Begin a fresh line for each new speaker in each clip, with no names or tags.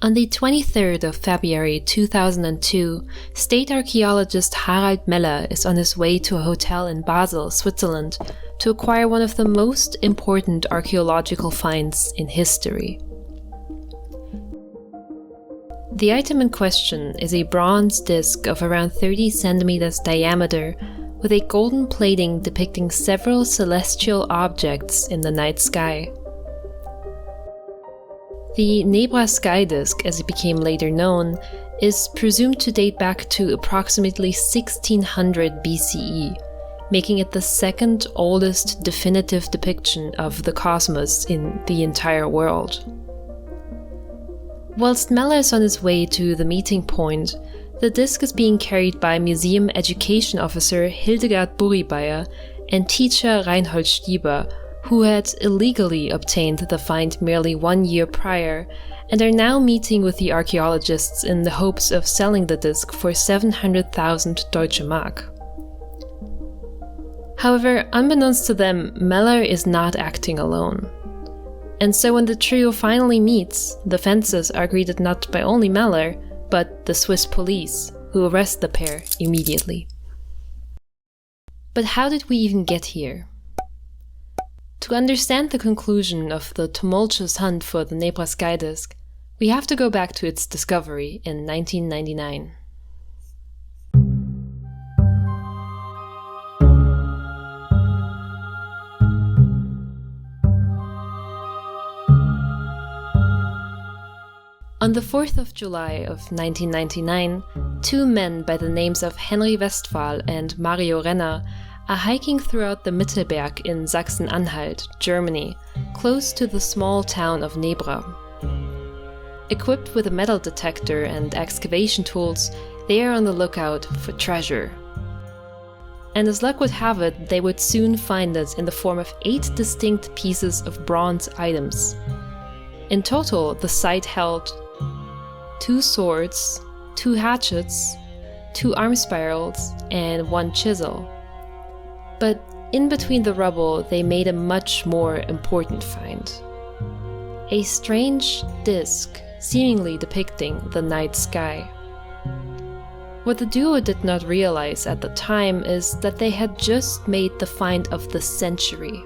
On the 23rd of February 2002, state archaeologist Harald Meller is on his way to a hotel in Basel, Switzerland, to acquire one of the most important archaeological finds in history. The item in question is a bronze disc of around 30 centimeters diameter with a golden plating depicting several celestial objects in the night sky. The Nebra sky disk, as it became later known, is presumed to date back to approximately 1600 BCE, making it the second oldest definitive depiction of the cosmos in the entire world. Whilst Meller is on his way to the meeting point, the disk is being carried by Museum Education Officer Hildegard Buribayer and teacher Reinhold Stieber, who had illegally obtained the find merely 1 year prior, and are now meeting with the archaeologists in the hopes of selling the disc for 700,000 Deutsche Mark. However, unbeknownst to them, Meller is not acting alone. And so when the trio finally meets, the fencers are greeted not by only Meller, but the Swiss police, who arrest the pair immediately. But how did we even get here? To understand the conclusion of the tumultuous hunt for the Nebra sky disk, we have to go back to its discovery in 1999. On the 4th of July of 1999, two men by the names of Henry Westphal and Mario Renner are hiking throughout the Mittelberg in Sachsen-Anhalt, Germany, close to the small town of Nebra. Equipped with a metal detector and excavation tools, they are on the lookout for treasure. And as luck would have it, they would soon find it in the form of 8 distinct pieces of bronze items. In total, the site held 2 swords, 2 hatchets, 2 arm spirals, and 1 chisel. But in between the rubble, they made a much more important find. A strange disc, seemingly depicting the night sky. What the duo did not realize at the time is that they had just made the find of the century.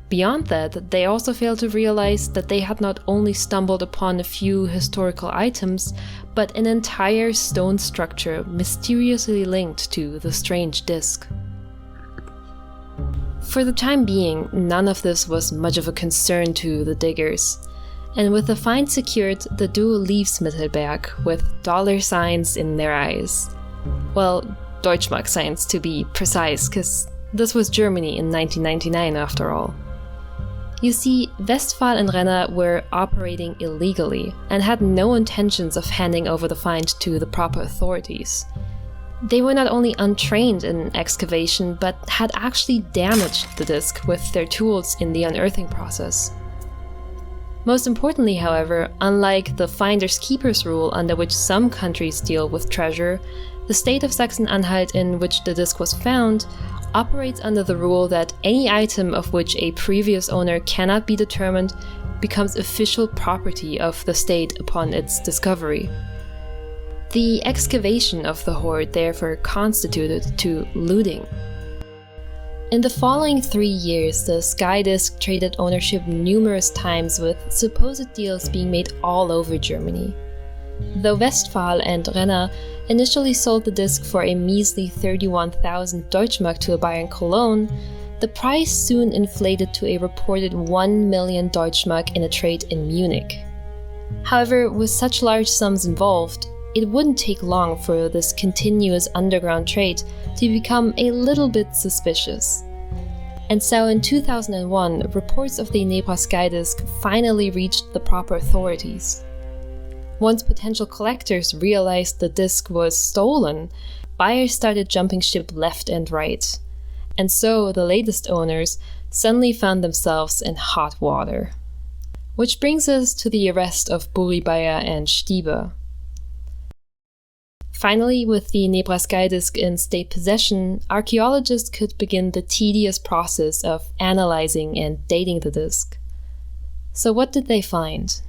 Beyond that, they also failed to realize that they had not only stumbled upon a few historical items, but an entire stone structure mysteriously linked to the strange disc. For the time being, none of this was much of a concern to the diggers, and with the find secured, the duo leaves Mittelberg with $signs in their eyes. Well, Deutschmark signs to be precise, because this was Germany in 1999 after all. You see, Westphal and Renner were operating illegally and had no intentions of handing over the find to the proper authorities. They were not only untrained in excavation, but had actually damaged the disc with their tools in the unearthing process. Most importantly, however, unlike the finder's keeper's rule under which some countries deal with treasure, the state of Sachsen-Anhalt in which the disc was found operates under the rule that any item of which a previous owner cannot be determined becomes official property of the state upon its discovery. The excavation of the hoard therefore constituted to looting. In the following 3 years, the sky disk traded ownership numerous times, with supposed deals being made all over Germany. Though Westphal and Renner initially sold the disc for a measly 31,000 Deutschmark to a buyer in Cologne, the price soon inflated to a reported 1 million Deutschmark in a trade in Munich. However, with such large sums involved, it wouldn't take long for this continuous underground trade to become a little bit suspicious. And so in 2001, reports of the Nebra sky disk finally reached the proper authorities. Once potential collectors realized the disc was stolen, buyers started jumping ship left and right. And so the latest owners suddenly found themselves in hot water. Which brings us to the arrest of Buribayer and Stieber. Finally, with the Nebra sky disk in state possession, archaeologists could begin the tedious process of analyzing and dating the disk. So what did they find?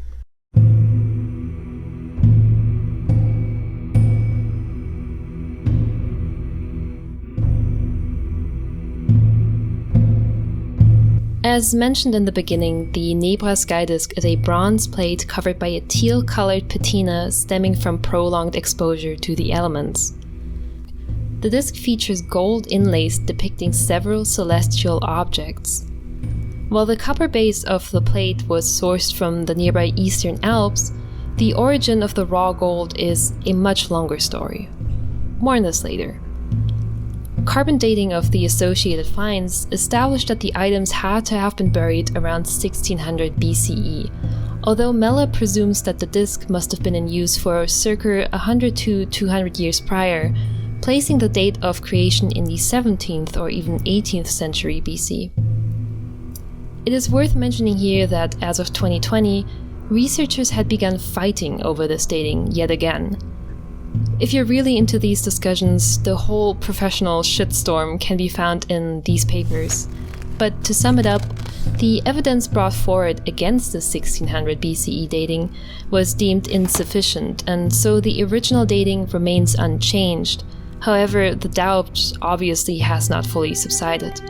As mentioned in the beginning, the Nebra sky disk is a bronze plate covered by a teal-colored patina stemming from prolonged exposure to the elements. The disk features gold inlays depicting several celestial objects. While the copper base of the plate was sourced from the nearby Eastern Alps, the origin of the raw gold is a much longer story. More on this later. Carbon dating of the associated finds established that the items had to have been buried around 1600 BCE, although Mella presumes that the disk must have been in use for circa 100 to 200 years prior, placing the date of creation in the 17th or even 18th century BC. It is worth mentioning here that as of 2020, researchers had begun fighting over this dating yet again. If you're really into these discussions, the whole professional shitstorm can be found in these papers. But to sum it up, the evidence brought forward against the 1600 BCE dating was deemed insufficient, and so the original dating remains unchanged. However, the doubt obviously has not fully subsided.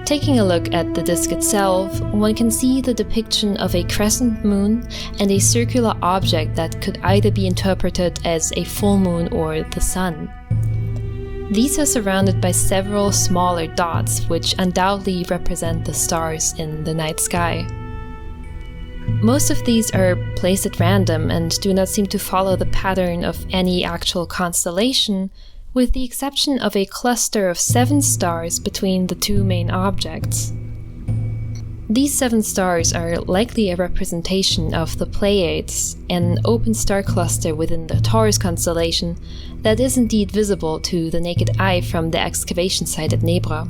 Taking a look at the disk itself, one can see the depiction of a crescent moon and a circular object that could either be interpreted as a full moon or the sun. These are surrounded by several smaller dots, which undoubtedly represent the stars in the night sky. Most of these are placed at random and do not seem to follow the pattern of any actual constellation, with the exception of a cluster of 7 stars between the two main objects. These 7 stars are likely a representation of the Pleiades, an open star cluster within the Taurus constellation that is indeed visible to the naked eye from the excavation site at Nebra.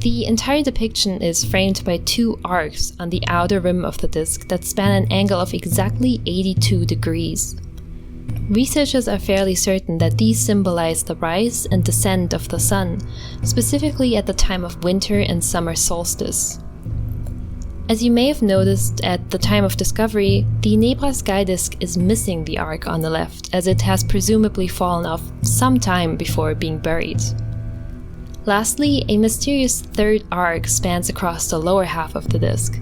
The entire depiction is framed by 2 arcs on the outer rim of the disk that span an angle of exactly 82 degrees. Researchers are fairly certain that these symbolize the rise and descent of the sun, specifically at the time of winter and summer solstice. As you may have noticed at the time of discovery, the Nebra sky disk is missing the arc on the left, as it has presumably fallen off some time before being buried. Lastly, a mysterious third arc spans across the lower half of the disk.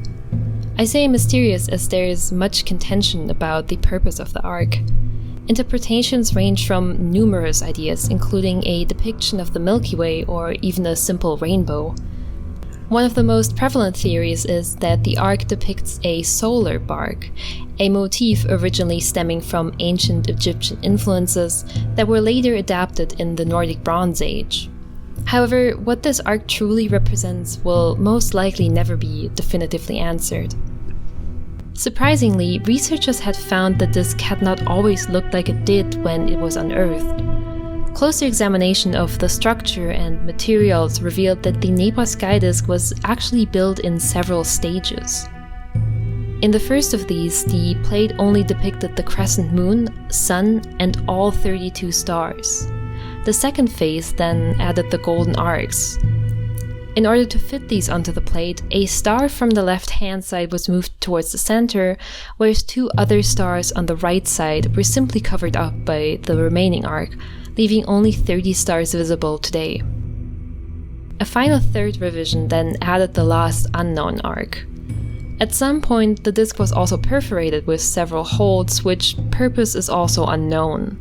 I say mysterious as there is much contention about the purpose of the arc. Interpretations range from numerous ideas, including a depiction of the Milky Way or even a simple rainbow. One of the most prevalent theories is that the arc depicts a solar bark, a motif originally stemming from ancient Egyptian influences that were later adapted in the Nordic Bronze Age. However, what this arc truly represents will most likely never be definitively answered. Surprisingly, researchers had found the disk had not always looked like it did when it was unearthed. Closer examination of the structure and materials revealed that the Nebra sky disk was actually built in several stages. In the first of these, the plate only depicted the crescent moon, sun, and all 32 stars. The second phase then added the golden arcs. In order to fit these onto the plate, a star from the left-hand side was moved towards the center, whereas 2 other stars on the right side were simply covered up by the remaining arc, leaving only 30 stars visible today. A final third revision then added the last unknown arc. At some point, the disk was also perforated with several holes, which purpose is also unknown.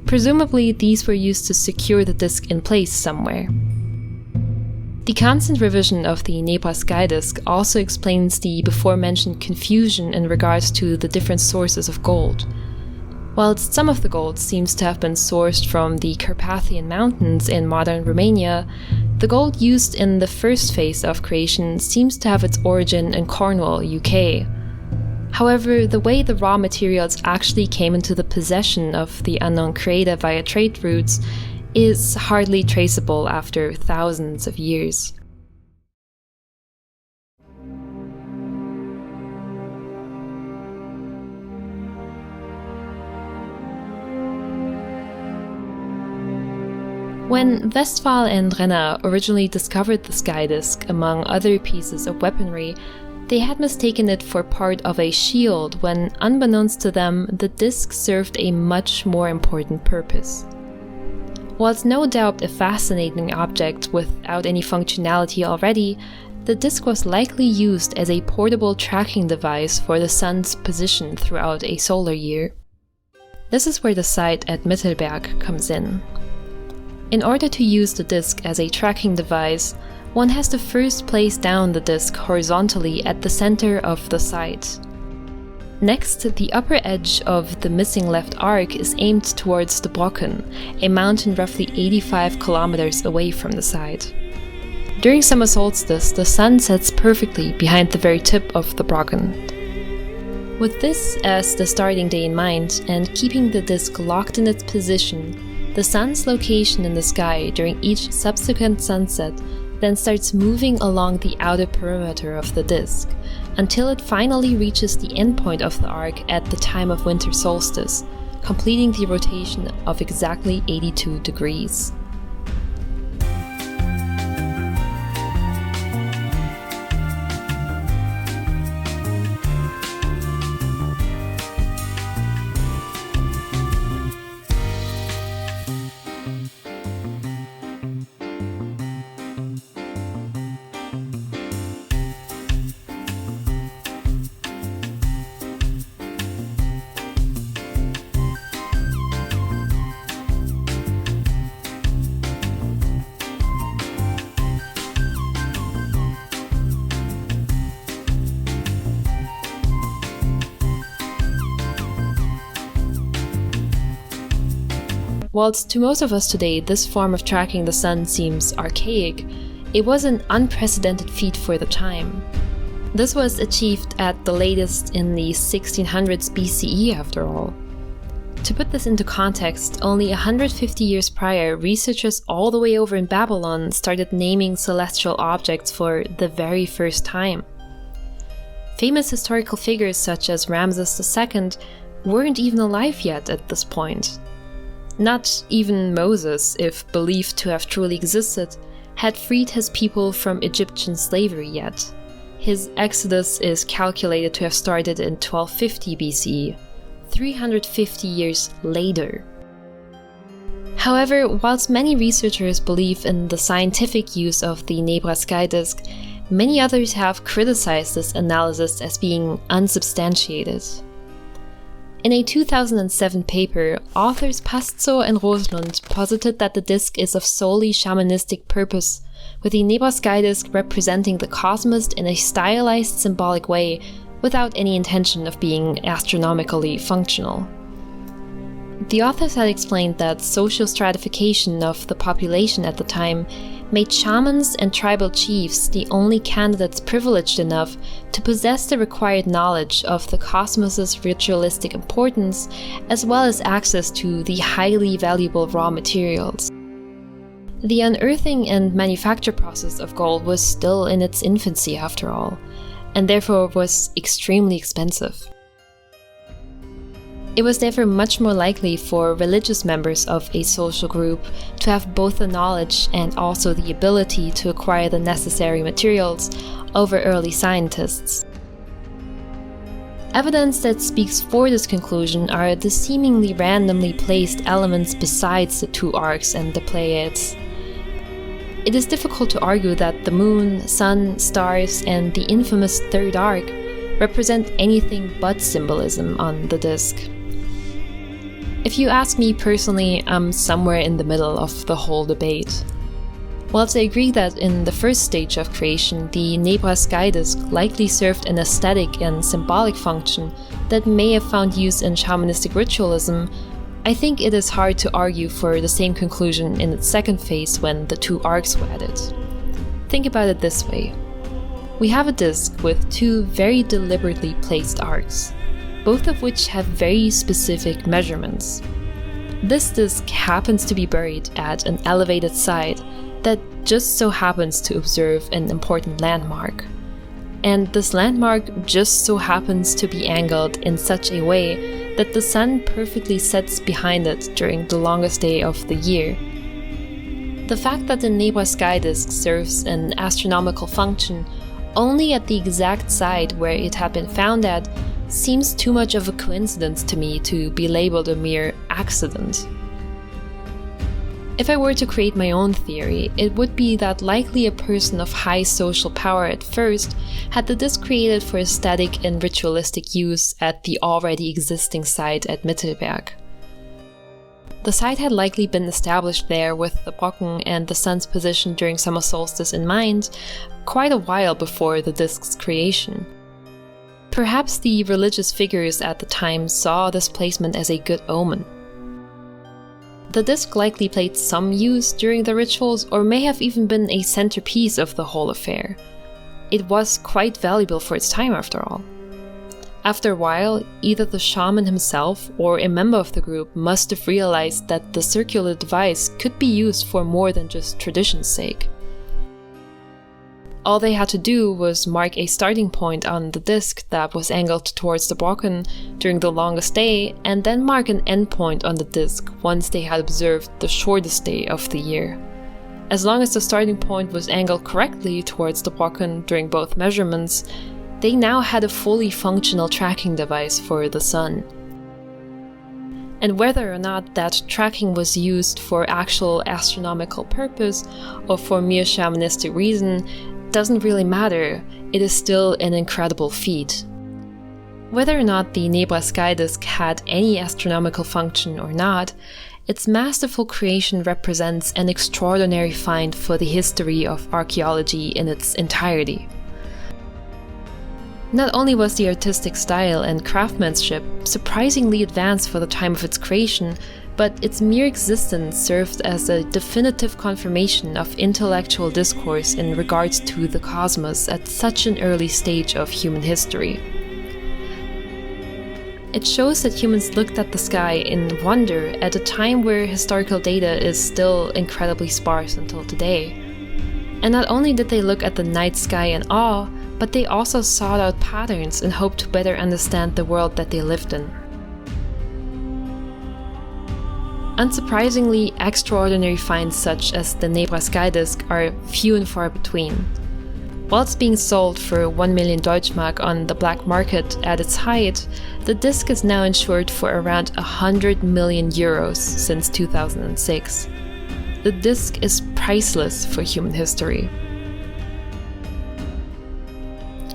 Presumably, these were used to secure the disk in place somewhere. The constant revision of the Nebra sky disk also explains the before-mentioned confusion in regards to the different sources of gold. Whilst some of the gold seems to have been sourced from the Carpathian Mountains in modern Romania, the gold used in the first phase of creation seems to have its origin in Cornwall, UK. However, the way the raw materials actually came into the possession of the unknown creator via trade routes is hardly traceable after thousands of years. When Westphal and Renner originally discovered the sky disk among other pieces of weaponry, they had mistaken it for part of a shield when, unbeknownst to them, the disk served a much more important purpose. While it's no doubt a fascinating object without any functionality already, the disk was likely used as a portable tracking device for the sun's position throughout a solar year. This is where the site at Mittelberg comes in. In order to use the disk as a tracking device, one has to first place down the disk horizontally at the center of the site. Next, the upper edge of the missing left arc is aimed towards the Brocken, a mountain roughly 85 kilometers away from the site. During summer solstice, the sun sets perfectly behind the very tip of the Brocken. With this as the starting day in mind, and keeping the disk locked in its position, the sun's location in the sky during each subsequent sunset then starts moving along the outer perimeter of the disk, until it finally reaches the endpoint of the arc at the time of winter solstice, completing the rotation of exactly 82 degrees. Whilst to most of us today this form of tracking the sun seems archaic, it was an unprecedented feat for the time. This was achieved at the latest in the 1600s BCE after all. To put this into context, only 150 years prior, researchers all the way over in Babylon started naming celestial objects for the very first time. Famous historical figures such as Ramses II weren't even alive yet at this point. Not even Moses, if believed to have truly existed, had freed his people from Egyptian slavery yet. His exodus is calculated to have started in 1250 BCE, 350 years later. However, whilst many researchers believe in the scientific use of the Nebra sky disk, many others have criticized this analysis as being unsubstantiated. In a 2007 paper, authors Pastzo and Roslund posited that the disk is of solely shamanistic purpose, with the Nebra sky disk representing the cosmos in a stylized symbolic way without any intention of being astronomically functional. The authors had explained that social stratification of the population at the time made shamans and tribal chiefs the only candidates privileged enough to possess the required knowledge of the cosmos's ritualistic importance, as well as access to the highly valuable raw materials. The unearthing and manufacture process of gold was still in its infancy after all, and therefore was extremely expensive. It was therefore much more likely for religious members of a social group to have both the knowledge and also the ability to acquire the necessary materials over early scientists. Evidence that speaks for this conclusion are the seemingly randomly placed elements besides the two arcs and the Pleiades. It is difficult to argue that the moon, sun, stars, and the infamous third arc represent anything but symbolism on the disk. If you ask me personally, I'm somewhere in the middle of the whole debate. Whilst I agree that in the first stage of creation, the Nebra sky disk likely served an aesthetic and symbolic function that may have found use in shamanistic ritualism, I think it is hard to argue for the same conclusion in its second phase when the two arcs were added. Think about it this way. We have a disk with two very deliberately placed arcs, both of which have very specific measurements. This disk happens to be buried at an elevated site that just so happens to observe an important landmark. And this landmark just so happens to be angled in such a way that the sun perfectly sets behind it during the longest day of the year. The fact that the Nebra sky disk serves an astronomical function only at the exact site where it had been found at seems too much of a coincidence to me to be labeled a mere accident. If I were to create my own theory, it would be that likely a person of high social power at first had the disc created for aesthetic and ritualistic use at the already existing site at Mittelberg. The site had likely been established there with the Brocken and the sun's position during summer solstice in mind quite a while before the disc's creation. Perhaps the religious figures at the time saw this placement as a good omen. The disc likely played some use during the rituals, or may have even been a centerpiece of the whole affair. It was quite valuable for its time after all. After a while, either the shaman himself or a member of the group must have realized that the circular device could be used for more than just tradition's sake. All they had to do was mark a starting point on the disc that was angled towards the Brocken during the longest day, and then mark an endpoint on the disc once they had observed the shortest day of the year. As long as the starting point was angled correctly towards the Brocken during both measurements, they now had a fully functional tracking device for the sun. And whether or not that tracking was used for actual astronomical purpose or for mere shamanistic reason doesn't really matter, it is still an incredible feat. Whether or not the Nebra sky disk had any astronomical function or not, its masterful creation represents an extraordinary find for the history of archaeology in its entirety. Not only was the artistic style and craftsmanship surprisingly advanced for the time of its creation, but its mere existence served as a definitive confirmation of intellectual discourse in regards to the cosmos at such an early stage of human history. It shows that humans looked at the sky in wonder at a time where historical data is still incredibly sparse until today. And not only did they look at the night sky in awe, but they also sought out patterns and hoped to better understand the world that they lived in. Unsurprisingly, extraordinary finds such as the Nebra sky disk are few and far between. While it's being sold for 1 million Deutschmark on the black market at its height, the disc is now insured for around 100 million euros since 2006. The disc is priceless for human history.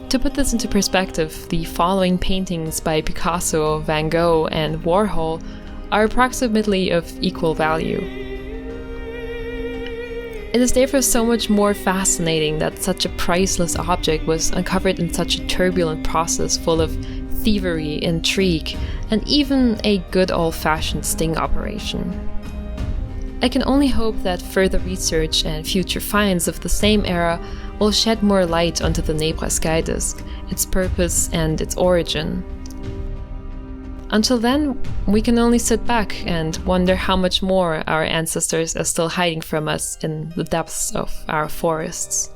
To put this into perspective, the following paintings by Picasso, Van Gogh, and Warhol are approximately of equal value. It is therefore so much more fascinating that such a priceless object was uncovered in such a turbulent process full of thievery, intrigue, and even a good old-fashioned sting operation. I can only hope that further research and future finds of the same era will shed more light onto the Nebra sky disk, its purpose, and its origin. Until then, we can only sit back and wonder how much more our ancestors are still hiding from us in the depths of our forests.